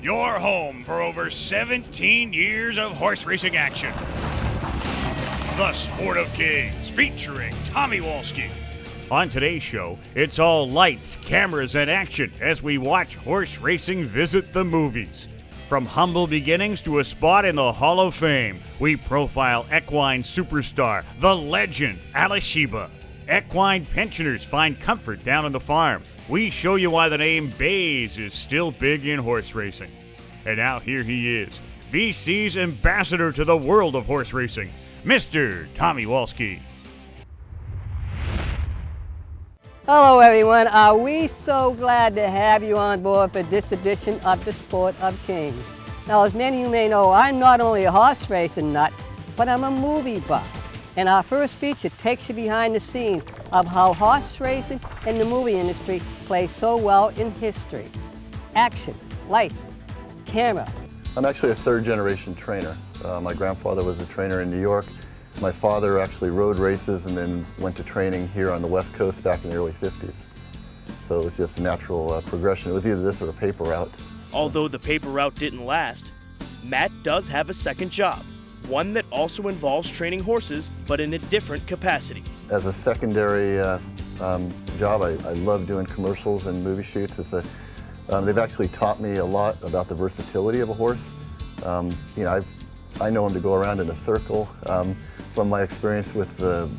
your home for over 17 years of horse racing action. The Sport of Kings, featuring Tommy Walski. On today's show, it's all lights, cameras, and action as we watch horse racing visit the movies. From humble beginnings to a spot in the Hall of Fame, we profile equine superstar, the Legend Alysheba. Equine pensioners find comfort down on the farm. We show you why the name Baze is still big in horse racing. And now here he is, BC's ambassador to the world of horse racing, Mr. Tommy Walski. Hello everyone, are we so glad to have you on board for this edition of the Sport of Kings. Now, as many of you may know, I'm not only a horse racing nut, but I'm a movie buff. And our first feature takes you behind the scenes of how horse racing and the movie industry play so well in history. Action, lights, camera. I'm actually a third generation trainer. My grandfather was a trainer in New York. My father actually rode races and then went to training here on the West Coast back in the early 50s. So it was just a natural progression. It was either this or a paper route. Although the paper route didn't last, Matt does have a second job, one that also involves training horses, but in a different capacity. As a secondary job, I love doing commercials and movie shoots. They've actually taught me a lot about the versatility of a horse. I know him to go around in a circle. From my experience with the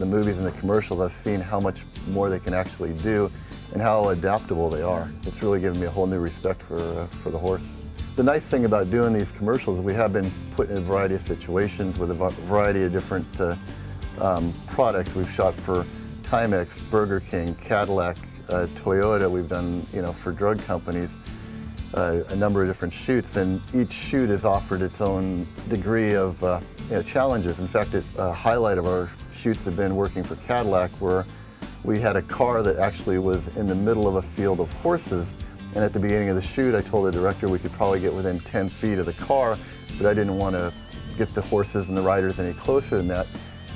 movies and the commercials, I've seen how much more they can actually do and how adaptable they are. It's really given me a whole new respect for the horse. The nice thing about doing these commercials is we have been put in a variety of situations with a variety of different products. We've shot for Timex, Burger King, Cadillac, Toyota. We've done, for drug companies, a number of different shoots, and each shoot has offered its own degree of challenges. In fact, a highlight of our shoots have been working for Cadillac, where we had a car that actually was in the middle of a field of horses, and at the beginning of the shoot I told the director we could probably get within 10 feet of the car, but I didn't want to get the horses and the riders any closer than that.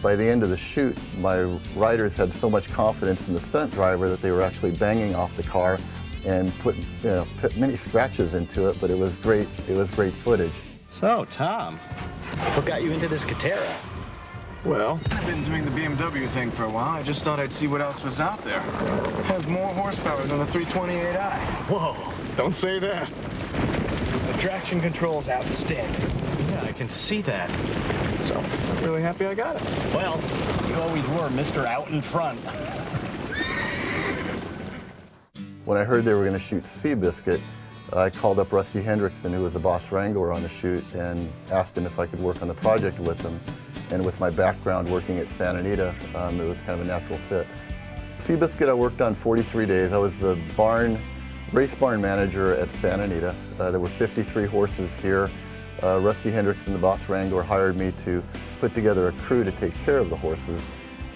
By the end of the shoot, my riders had so much confidence in the stunt driver that they were actually banging off the car and put many scratches into it, but it was great. It was great footage. So, Tom, what got you into this Catera? Well, I've been doing the BMW thing for a while. I just thought I'd see what else was out there. It has more horsepower than the 328i. Whoa, Don't say that. The traction control's outstanding. yeah, I can see that. So, I'm really happy I got it. Well, you always were Mr. Out in Front. When I heard they were going to shoot Seabiscuit, I called up Rusty Hendrickson, who was the boss wrangler on the shoot, and asked him if I could work on the project with him. And with my background working at Santa Anita, it was kind of a natural fit. Seabiscuit I worked on 43 days. I was the race barn manager at Santa Anita. There were 53 horses here. Rusty Hendrickson, the boss wrangler, hired me to put together a crew to take care of the horses.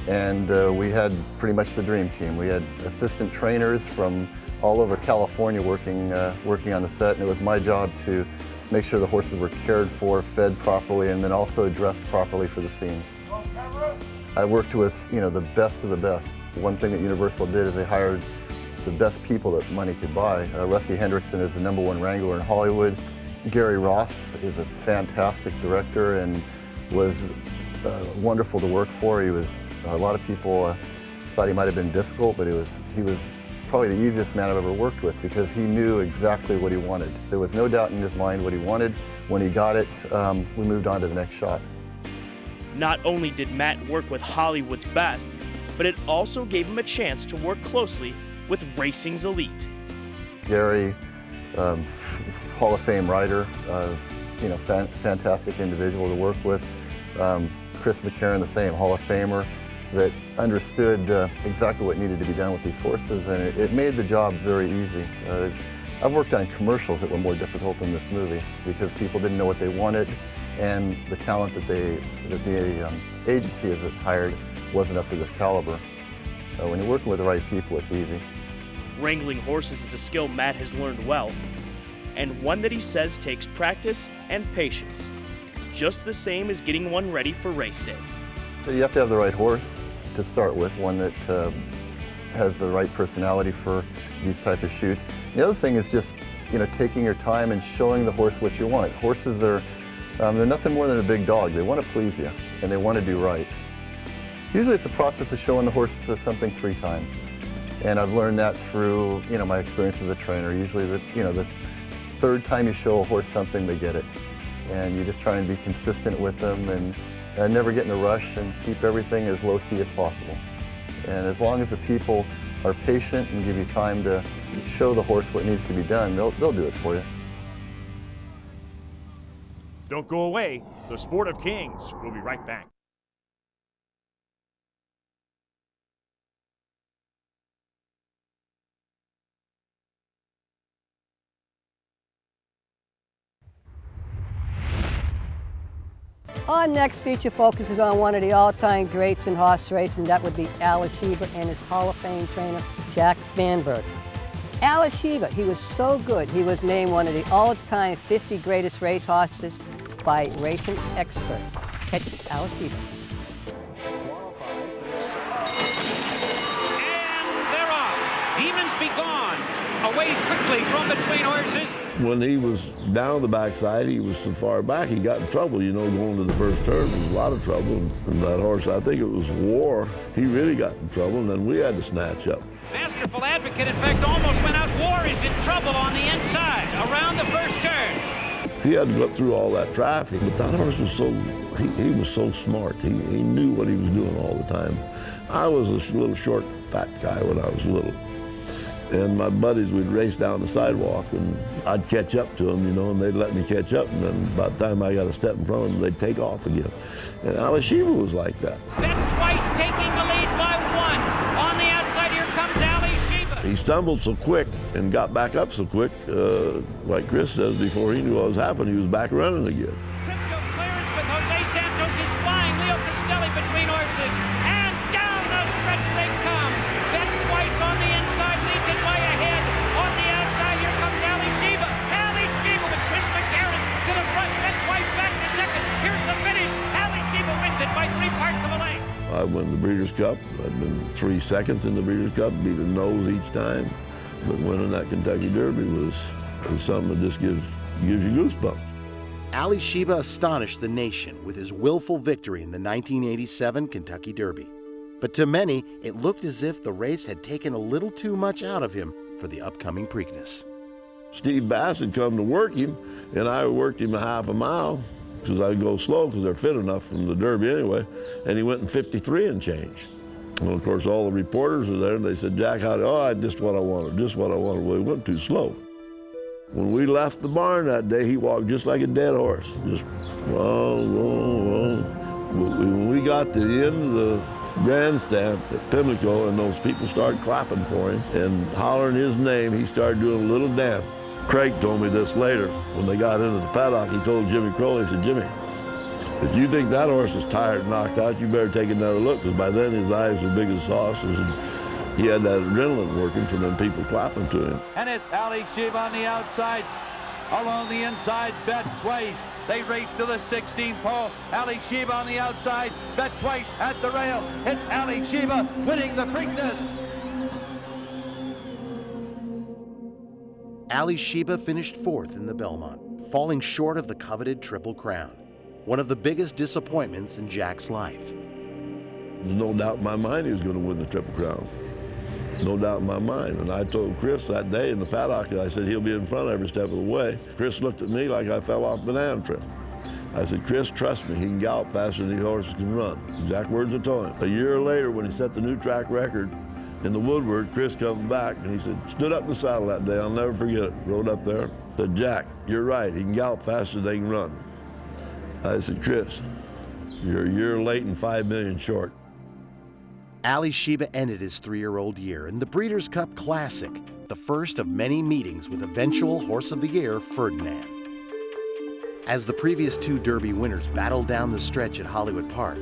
And we had pretty much the dream team. We had assistant trainers from all over California working on the set, and it was my job to make sure the horses were cared for, fed properly, and then also dressed properly for the scenes. I worked with the best of the best. One thing that Universal did is they hired the best people that money could buy. Rusty Hendrickson is the #1 wrangler in Hollywood. Gary Ross is a fantastic director and was wonderful to work for. A lot of people thought he might have been difficult, but he was probably the easiest man I've ever worked with because he knew exactly what he wanted. There was no doubt in his mind what he wanted. When he got it, we moved on to the next shot. Not only did Matt work with Hollywood's best, but it also gave him a chance to work closely with racing's elite. Gary, Hall of Fame rider, fantastic individual to work with. Chris McCarron, the same, Hall of Famer, that understood exactly what needed to be done with these horses, and it made the job very easy. I've worked on commercials that were more difficult than this movie because people didn't know what they wanted, and the talent that the agency has hired wasn't up to this caliber. When you're working with the right people, it's easy. Wrangling horses is a skill Matt has learned well, and one that he says takes practice and patience, just the same as getting one ready for race day. So you have to have the right horse to start with, one that has the right personality for these type of shoots. The other thing is just taking your time and showing the horse what you want. Horses are, they're nothing more than a big dog. They want to please you, and they want to do right. Usually it's a process of showing the horse something 3 times. And I've learned that through, my experience as a trainer. Usually the 3rd time you show a horse something, they get it. And you just try and be consistent with them and never get in a rush and keep everything as low-key as possible. And as long as the people are patient and give you time to show the horse what needs to be done, they'll do it for you. Don't go away. The Sport of Kings. We'll be right back. Our next feature focuses on one of the all-time greats in horse racing. That would be Alysheba and his Hall of Fame trainer, Jack Vanberg. Alysheba, he was so good, he was named one of the all-time 50 greatest race horses by racing experts. Catch Alysheba. And they're off. Demons be gone. Away quickly from between horses. When he was down the backside, he was so far back, he got in trouble, going to the first turn. There was a lot of trouble. And that horse, I think it was War, he really got in trouble, and then we had to snatch up. Masterful Advocate, in fact, almost went out. War is in trouble on the inside, around the first turn. He had to go through all that traffic, but that horse was he was so smart. He knew what he was doing all the time. I was a little short, fat guy when I was little. And my buddies would race down the sidewalk, and I'd catch up to them, and they'd let me catch up, and then by the time I got a step in front of them, they'd take off again. And Alysheba was like that. Bet Twice taking the lead by 1. On the outside, here comes Alysheba. He stumbled so quick and got back up so quick, like Chris says, before he knew what was happening, he was back running again. Triple clearance with Jose Santos is flying. Leo Castelli between horses, and down the stretch they come. Bet Twice on the inside, leads it by a head. On the outside, here comes Alysheba. Alysheba with Chris McCarron to the front. Bet Twice back to second. Here's the finish. Alysheba wins it by 3 parts of a length. I won the Breeders' Cup. I've been 3 seconds in the Breeders' Cup, beat a nose each time. But winning that Kentucky Derby was something that just gives you goosebumps. Alysheba astonished the nation with his willful victory in the 1987 Kentucky Derby. But to many, it looked as if the race had taken a little too much out of him for the upcoming Preakness. Steve Bass had come to work him, and I worked him a half a mile because I'd go slow because they're fit enough from the Derby anyway, and he went in 53 and change. Well, of course, all the reporters were there, and they said, Jack, just what I wanted, just what I wanted. Well, he went too slow. When we left the barn that day, he walked just like a dead horse, just When we got to the end of the grandstand at Pimlico and those people started clapping for him and hollering his name, he started doing a little dance. Craig told me this later. When they got into the paddock, he told Jimmy Crowley, he said, Jimmy, if you think that horse is tired and knocked out, you better take another look, because by then his eyes were big as saucers and he had that adrenaline working from them people clapping to him. And it's Alysheba on the outside. Along the inside, Bet Twice. They race to the 16th hole. Alysheba on the outside. Bet Twice at the rail. It's Alysheba winning the Preakness. Alysheba finished 4th in the Belmont, falling short of the coveted Triple Crown, one of the biggest disappointments in Jack's life. There's no doubt in my mind he was going to win the Triple Crown. No doubt in my mind. And I told Chris that day in the paddock, I said, he'll be in front every step of the way. Chris looked at me like I fell off banana trip. I said, Chris, trust me, he can gallop faster than these horses can run. Exact words I told him. A year later, when he set the new track record in the Woodward, Chris come back and he said, stood up in the saddle that day, I'll never forget it. Rode up there, said, Jack, you're right, he can gallop faster than they can run. I said, Chris, you're a year late and 5 million short. Alysheba ended his 3-year-old year in the Breeders' Cup Classic, the first of many meetings with eventual Horse of the Year Ferdinand. As the previous 2 Derby winners battled down the stretch at Hollywood Park,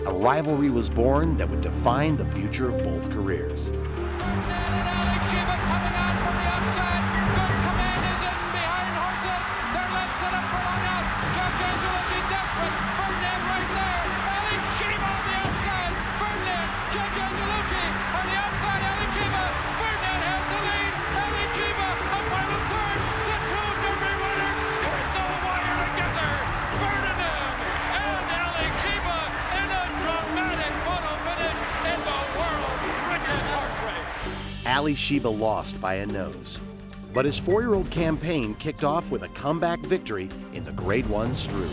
a rivalry was born that would define the future of both careers. Alysheba coming out from the outside. Good command is in behind horses. They're less than a furlong out. Judge Angelucci desperate. Ferdinand right there. Alysheba on the outside. Ferdinand. Judge Angelucci on the outside. Alysheba. Ferdinand has the lead. Alysheba. A final surge. The Alysheba lost by a nose. But his 4-year-old campaign kicked off with a comeback victory in the Grade 1 Strood.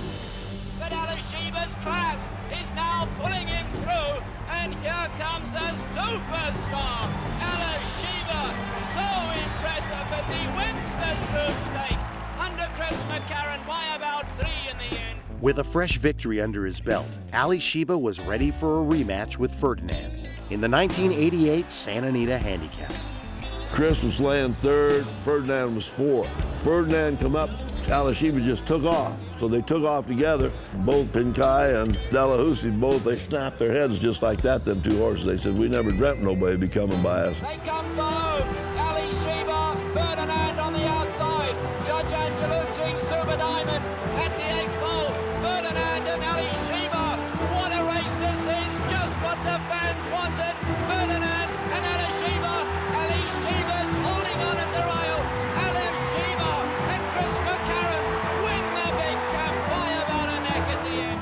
But Alysheba's class is now pulling him through, and here comes a superstar. Alysheba, so impressive as he wins the Strood Stakes under Chris McCarron by about 3 in the end. With a fresh victory under his belt, Alysheba was ready for a rematch with Ferdinand in the 1988 Santa Anita Handicap. Chris was laying third, Ferdinand was fourth. Ferdinand come up, Alysheba just took off. So they took off together. Both Pinkai and Delahousie, they snapped their heads just like that, them two horses. They said, we never dreamt nobody be coming by us. They come for home. Alysheba, Ferdinand on the outside. Judge Angelucci, Super Diamond at the 8th pole. Ferdinand and Alysheba. What a race this is. Just what the fans wanted. Ferdinand and Alysheba. Alysheba's holding on at the rail. Alysheba and Chris McCarron win the big cup by about a neck at the end.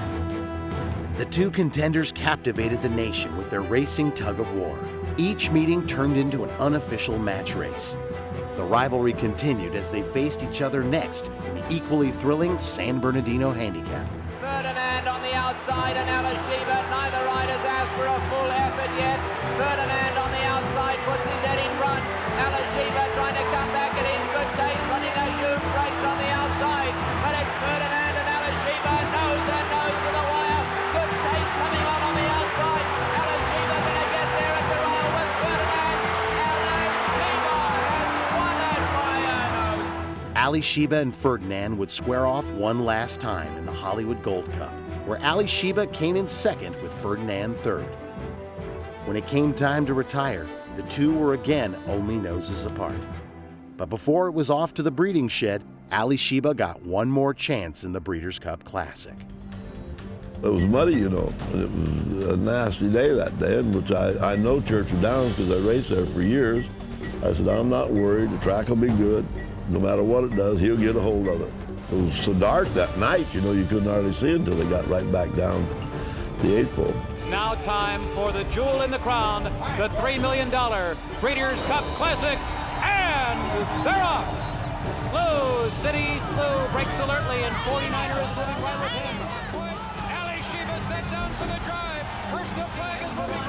The two contenders captivated the nation with their racing tug of war. Each meeting turned into an unofficial match race. The rivalry continued as they faced each other next in the equally thrilling San Bernardino Handicap. Ferdinand on the outside and Alysheba. Neither rider's asked for a full effort yet. Ferdinand on the outside puts his head in front. Alysheba trying to come back and in good taste, running a huge race on the outside. But it's Ferdinand and Alysheba nose and nose to the wire. Good taste coming on the outside. Alysheba going to get there at the rail with Ferdinand. Alysheba has won it by a nose. Alysheba and Ferdinand would square off one last time in the Hollywood Gold Cup, where Alysheba came in second with Ferdinand third. When it came time to retire, the two were again only noses apart. But before it was off to the breeding shed, Alysheba got one more chance in the Breeders' Cup Classic. It was muddy, you know, and it was a nasty day that day, in which I know Churchill Downs because I raced there for years. I said, I'm not worried, the track will be good. No matter what it does, he'll get a hold of it. It was so dark that night, you know, you couldn't hardly see until they got right back down the 8th pole. Now time for the jewel in the crown, the $3 million Breeders' Cup Classic, and they're off. Slow City Slow breaks alertly, and 49er is moving right with him. Alysheba set down for the drive. First the flag is moving.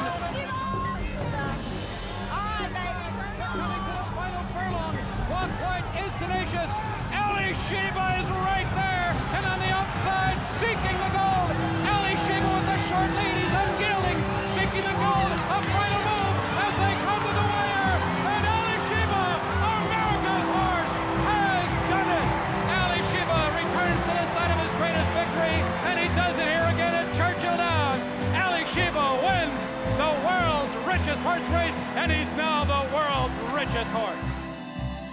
Coming to the final furlong. Walk White is tenacious. Alysheba is right there, and on the outside, seeking the gold. Alysheba with a short lead. He's unyielding, seeking the gold. A final move as they come to the wire. And Alysheba, America's horse, has done it. Alysheba returns to the site of his greatest victory, and he does it here again at Churchill Downs. Alysheba wins the world's richest horse race, and he's now the world's richest horse.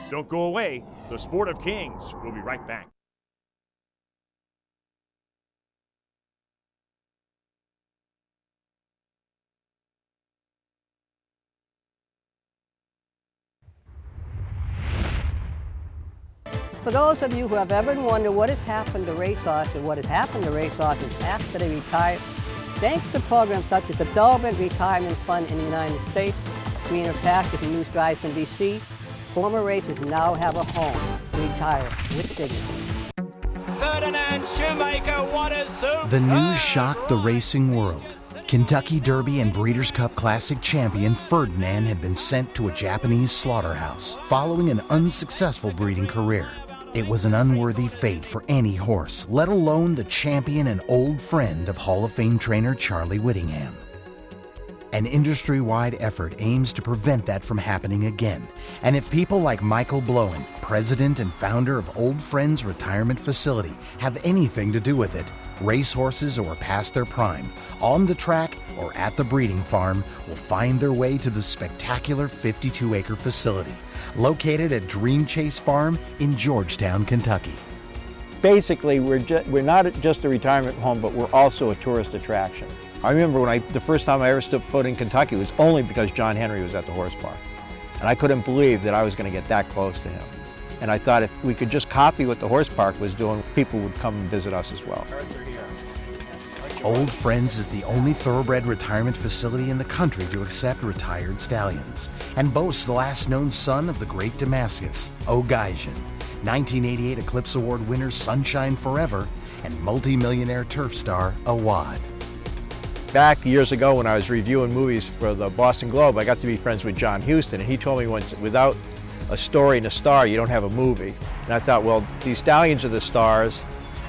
Don't go away. The Sport of Kings will be right back. For those of you who have ever wondered what has happened to racehorses and what has happened to racehorses after they retire, thanks to programs such as the Dullman Retirement Fund in the United States, Greener Pastures and New Strides in D.C., former racers now have a home to retire with dignity. Ferdinand Shoemaker, what a super! The news shocked the racing world. Kentucky Derby and Breeders' Cup Classic champion Ferdinand had been sent to a Japanese slaughterhouse following an unsuccessful breeding career. It was an unworthy fate for any horse, let alone the champion and old friend of Hall of Fame trainer Charlie Whittingham. An industry-wide effort aims to prevent that from happening again. And if people like Michael Blowen, president and founder of Old Friends Retirement Facility, have anything to do with it, racehorses who are past their prime, on the track or at the breeding farm, will find their way to the spectacular 52-acre facility, located at Dream Chase Farm in Georgetown, Kentucky. Basically, we're not just a retirement home, but we're also a tourist attraction. I remember the first time I ever stepped foot in Kentucky was only because John Henry was at the horse park. And I couldn't believe that I was going to get that close to him. And I thought if we could just copy what the horse park was doing, people would come and visit us as well. Old Friends is the only thoroughbred retirement facility in the country to accept retired stallions and boasts the last known son of the great Damascus, O'Gaijin, 1988 Eclipse Award winner Sunshine Forever, and multi-millionaire turf star Awad. Back years ago when I was reviewing movies for the Boston Globe, I got to be friends with John Huston, and he told me once, without a story and a star, you don't have a movie. And I thought, well, these stallions are the stars.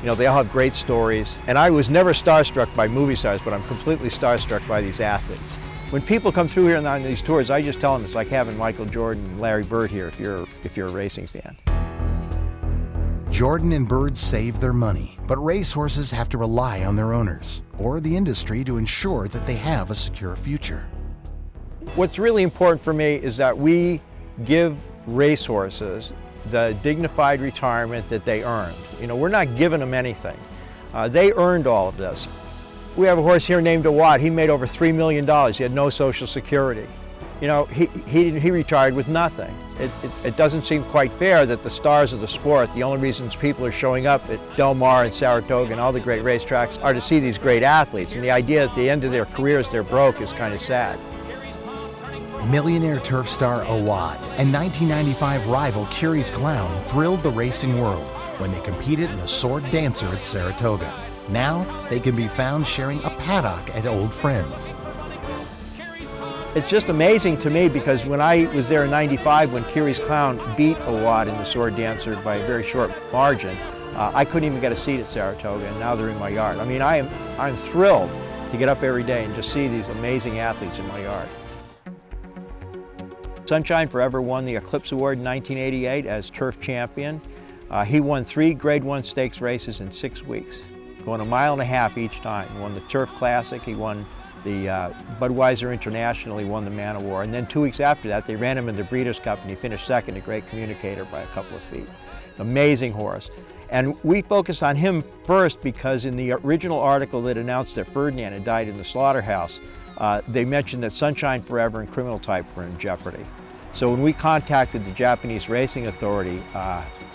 You know, they all have great stories. And I was never starstruck by movie stars, but I'm completely starstruck by these athletes. When people come through here on these tours, I just tell them it's like having Michael Jordan and Larry Bird here if you're a racing fan. Jordan and Bird save their money, but racehorses have to rely on their owners or the industry to ensure that they have a secure future. What's really important for me is that we give racehorses the dignified retirement that they earned. You know, we're not giving them anything. They earned all of this. We have a horse here named Awad. He made over $3 million. He had no Social Security. You know, he retired with nothing. It doesn't seem quite fair that the stars of the sport, the only reasons people are showing up at Del Mar and Saratoga and all the great racetracks are to see these great athletes. And the idea at the end of their careers they're broke is kind of sad. Millionaire turf star Awad and 1995 rival Curie's Clown thrilled the racing world when they competed in the Sword Dancer at Saratoga. Now they can be found sharing a paddock at Old Friends. It's just amazing to me because when I was there in '95 when Curie's Clown beat Awad in the Sword Dancer by a very short margin, I couldn't even get a seat at Saratoga, and now they're in my yard. I mean, I'm thrilled to get up every day and just see these amazing athletes in my yard. Sunshine Forever won the Eclipse Award in 1988 as turf champion. He won 3 Grade 1 stakes races in 6 weeks, going 1.5 miles each time. He won the Turf Classic, he won the Budweiser International, he won the Man of War. And then 2 weeks after that, they ran him in the Breeders' Cup and he finished second, a great communicator by a couple of feet. Amazing horse. And we focused on him first because in the original article that announced that Ferdinand had died in the slaughterhouse, they mentioned that Sunshine Forever and Criminal Type were in jeopardy. So when we contacted the Japanese Racing Authority,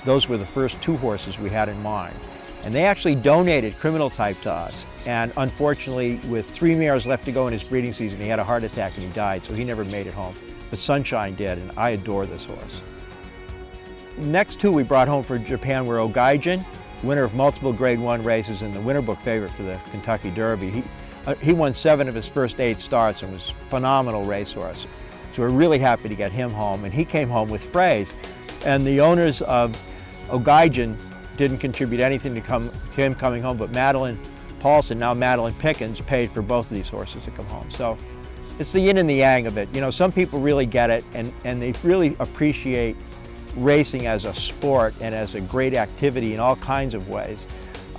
those were the first 2 horses we had in mind. And they actually donated Criminal Type to us. And unfortunately, with 3 mares left to go in his breeding season, he had a heart attack and he died, so he never made it home. But Sunshine did, and I adore this horse. Next 2 we brought home for Japan were O'Gaijin, winner of multiple Grade 1 races and the winner book favorite for the Kentucky Derby. He won 7 of his first 8 starts and was a phenomenal racehorse. So we're really happy to get him home, and he came home with Fraze. And the owners of O'Gaijin didn't contribute anything to him coming home, but Madeline Paulson, now Madeline Pickens, paid for both of these horses to come home. So it's the yin and the yang of it. You know, some people really get it, and they really appreciate racing as a sport and as a great activity in all kinds of ways.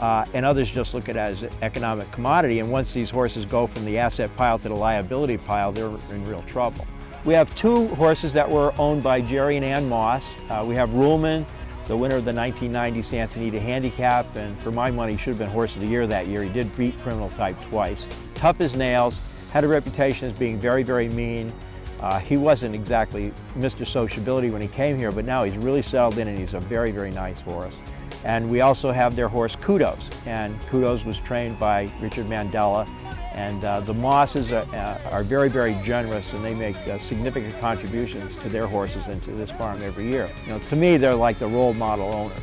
And others just look at it as an economic commodity, and once these horses go from the asset pile to the liability pile, they're in real trouble. We have 2 horses that were owned by Jerry and Ann Moss. We have Ruhlman, the winner of the 1990 Santa Anita Handicap, and for my money, he should have been Horse of the Year that year. He did beat Criminal Type twice. Tough as nails, had a reputation as being very, very mean. He wasn't exactly Mr. Sociability when he came here, but now he's really settled in and he's a very, very nice horse. And we also have their horse Kudos, and Kudos was trained by Richard Mandela. And the Mosses are very, very generous, and they make significant contributions to their horses and to this farm every year. You know, to me, they're like the role model owners.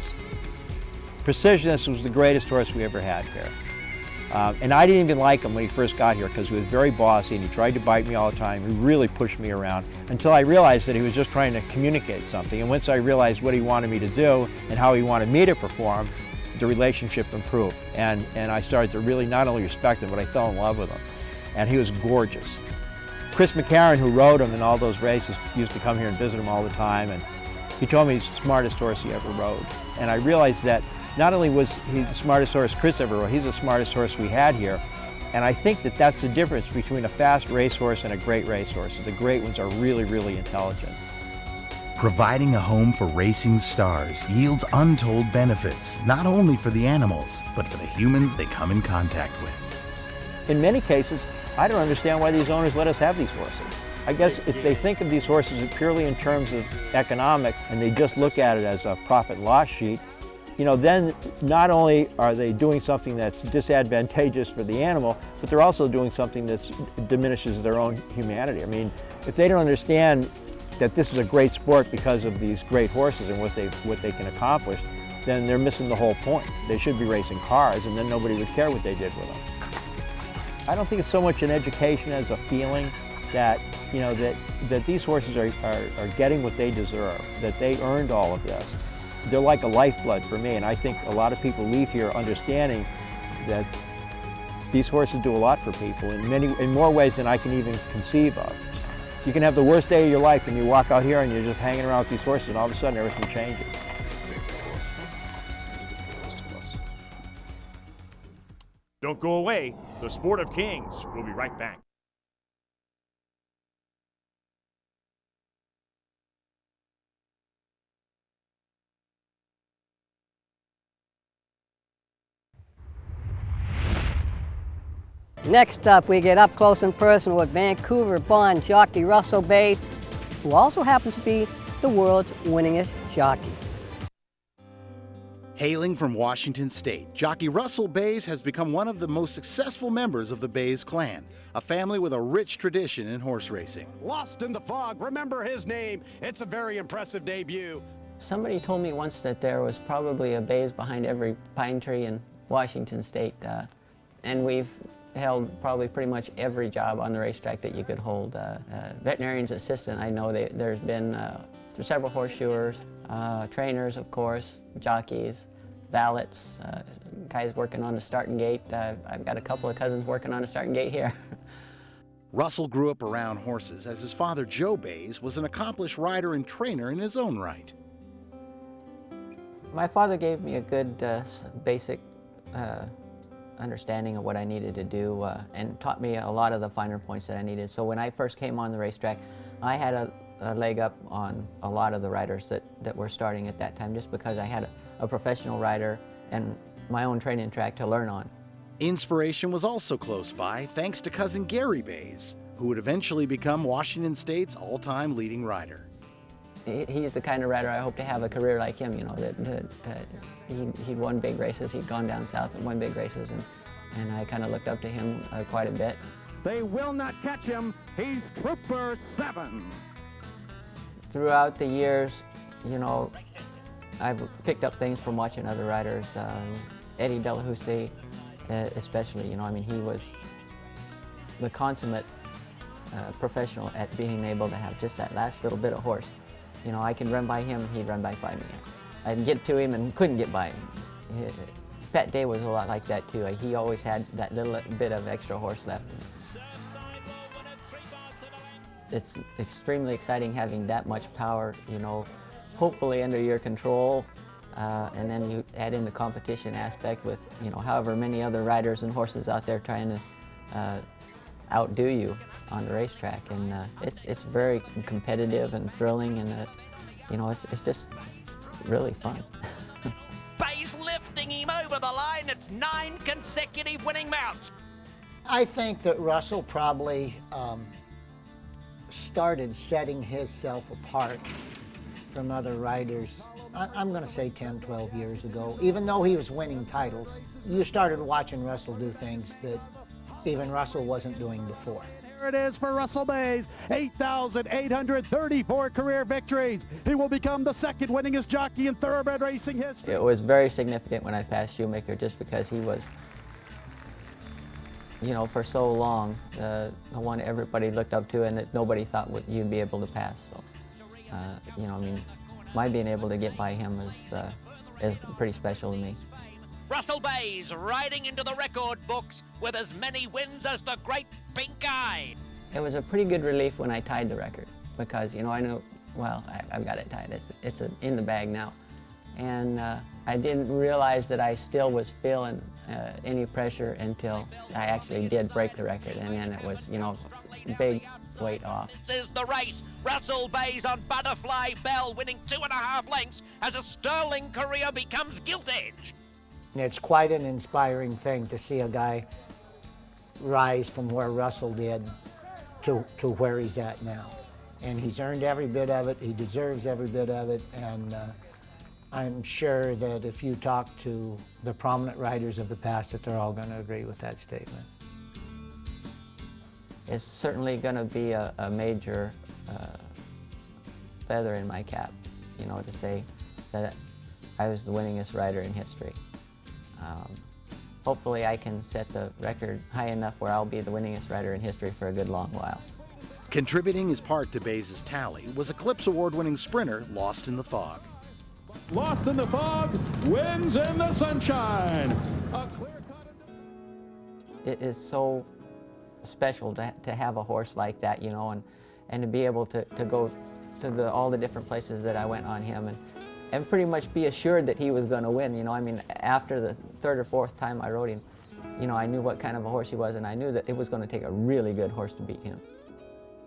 Precisionist was the greatest horse we ever had here. And I didn't even like him when he first got here because he was very bossy and he tried to bite me all the time. He really pushed me around until I realized that he was just trying to communicate something. And once I realized what he wanted me to do and how he wanted me to perform, the relationship improved. And I started to really not only respect him, but I fell in love with him. And he was gorgeous. Chris McCarron, who rode him in all those races, used to come here and visit him all the time. And he told me he's the smartest horse he ever rode. And I realized that not only was he the smartest horse Chris ever rode, he's the smartest horse we had here. And I think that that's the difference between a fast racehorse and a great racehorse. The great ones are really, really intelligent. Providing a home for racing stars yields untold benefits, not only for the animals, but for the humans they come in contact with. In many cases, I don't understand why these owners let us have these horses. I guess if they think of these horses purely in terms of economics and they just look at it as a profit loss sheet, you know, then not only are they doing something that's disadvantageous for the animal, but they're also doing something that diminishes their own humanity. I mean, if they don't understand that this is a great sport because of these great horses and what they can accomplish, then they're missing the whole point. They should be racing cars, and then nobody would care what they did with them. I don't think it's so much an education as a feeling that, you know, that these horses are getting what they deserve, that they earned all of this. They're like a lifeblood for me, and I think a lot of people leave here understanding that these horses do a lot for people in more ways than I can even conceive of. You can have the worst day of your life and you walk out here and you're just hanging around with these horses, and all of a sudden everything changes. Don't go away. The Sport of Kings will be right back. Next up, we get up close and personal with Vancouver-born jockey Russell Baze, who also happens to be the world's winningest jockey. Hailing from Washington State, jockey Russell Baze has become one of the most successful members of the Baze clan, a family with a rich tradition in horse racing. Lost in the fog, remember his name. It's a very impressive debut. Somebody told me once that there was probably a Baze behind every pine tree in Washington State, and we've held probably pretty much every job on the racetrack that you could hold. Veterinarian's assistant, I know there's been several horseshoers, trainers, of course, jockeys, valets, guys working on the starting gate. I've got a couple of cousins working on the starting gate here. Russell grew up around horses as his father, Joe Baze, was an accomplished rider and trainer in his own right. My father gave me a good basic understanding of what I needed to do and taught me a lot of the finer points that I needed. So when I first came on the racetrack, I had a leg up on a lot of the riders that were starting at that time, just because I had a professional rider and my own training track to learn on. Inspiration was also close by thanks to cousin Gary Baze, who would eventually become Washington State's all-time leading rider. He's the kind of rider I hope to have a career like him, you know, that he'd won big races, he'd gone down south and won big races, and I kind of looked up to him quite a bit. They will not catch him. He's Trooper 7. Throughout the years, you know, I've picked up things from watching other riders. Eddie Delahousie, especially, you know, I mean, he was the consummate professional at being able to have just that last little bit of horse. You know, I can run by him, he'd run by me. I'd get to him and couldn't get by him. Pat Day was a lot like that too. He always had that little bit of extra horse left. It's extremely exciting having that much power, you know, hopefully under your control, and then you add in the competition aspect with, you know, however many other riders and horses out there trying to outdo you on the racetrack, and it's very competitive and thrilling, and you know, it's just really fun. Baze lifting him over the line. It's 9 consecutive winning mounts. I think that Russell probably started setting himself apart from other riders, I'm going to say 10, 12 years ago. Even though he was winning titles, you started watching Russell do things that even Russell wasn't doing before. There it is for Russell Baze, 8,834 career victories. He will become the second winningest jockey in thoroughbred racing history. It was very significant when I passed Shoemaker, just because he was, you know, for so long, the one everybody looked up to and that nobody thought you'd be able to pass. So, you know, I mean, my being able to get by him is pretty special to me. Russell Baze riding into the record books with as many wins as the Great Pink Eye. It was a pretty good relief when I tied the record, because, you know, I knew, well, I've got it tied. It's in the bag now. And I didn't realize that I still was feeling any pressure until I actually did break the record, and then it was, you know, big weight off. This is the race. Russell Baze on Butterfly Bell, winning 2.5 lengths as a sterling career becomes gilt edge. It's quite an inspiring thing to see a guy rise from where Russell did to where he's at now. And he's earned every bit of it. He deserves every bit of it. And I'm sure that if you talk to the prominent riders of the past, that they're all going to agree with that statement. It's certainly going to be a major feather in my cap, you know, to say that I was the winningest rider in history. Hopefully I can set the record high enough where I'll be the winningest rider in history for a good long while. Contributing his part to Baze's tally was Eclipse Award-winning sprinter Lost in the Fog. Lost in the Fog wins in the sunshine. It is so special to have a horse like that, you know, and to be able to go to all the different places that I went on him and pretty much be assured that he was going to win. You know, I mean, after the third or fourth time I rode him, you know, I knew what kind of a horse he was, and I knew that it was going to take a really good horse to beat him.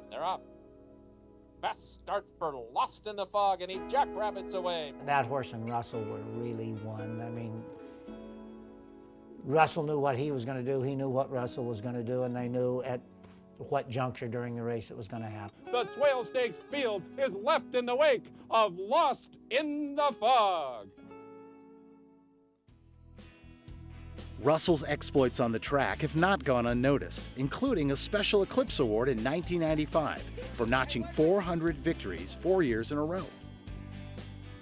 They're off. Best start for Lost in the Fog, and he jackrabbits away. That horse and Russell were really one. I mean, Russell knew what he was going to do, he knew what Russell was going to do, and they knew at what juncture during the race it was going to happen. The Swale Stakes field is left in the wake of Lost in the Fog. Russell's exploits on the track have not gone unnoticed, including a special Eclipse Award in 1995 for notching 400 victories 4 years in a row.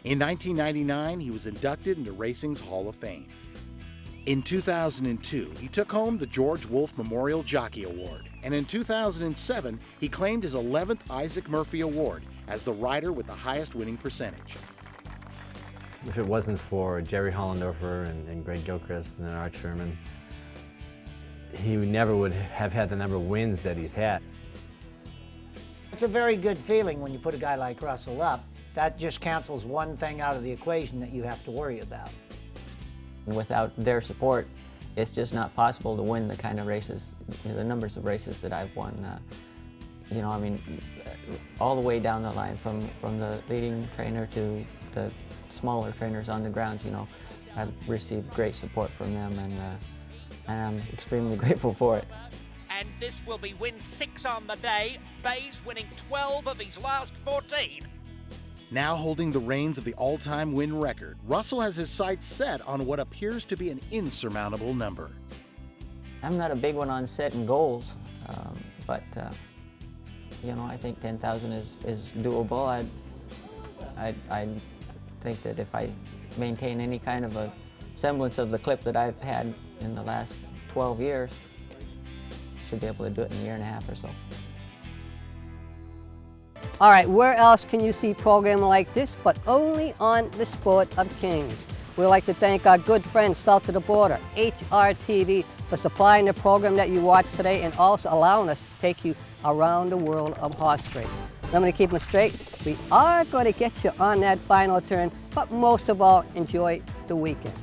In 1999, he was inducted into racing's Hall of Fame. In 2002, he took home the George Wolfe Memorial Jockey Award, and in 2007, he claimed his 11th Isaac Murphy Award as the rider with the highest winning percentage. If it wasn't for Jerry Hollendorfer and Greg Gilchrist and Art Sherman, he never would have had the number of wins that he's had. It's a very good feeling when you put a guy like Russell up. That just cancels one thing out of the equation that you have to worry about. Without their support, it's just not possible to win the kind of races, you know, the numbers of races that I've won. You know, I mean, all the way down the line, from the leading trainer to the smaller trainers on the grounds, you know, I've received great support from them, and I'm extremely grateful for it. And this will be win 6 on the day, Baze winning 12 of his last 14. Now holding the reins of the all-time win record, Russell has his sights set on what appears to be an insurmountable number. I'm not a big one on setting goals, but you know, I think 10,000 is doable. I think that if I maintain any kind of a semblance of the clip that I've had in the last 12 years, I should be able to do it in a year and a half or so. All right, where else can you see a program like this but only on the Sport of Kings? We'd like to thank our good friends south of the border, HRTV, for supplying the program that you watched today and also allowing us to take you around the world of horse racing. I'm going to keep them straight. We are going to get you on that final turn, but most of all, enjoy the weekend.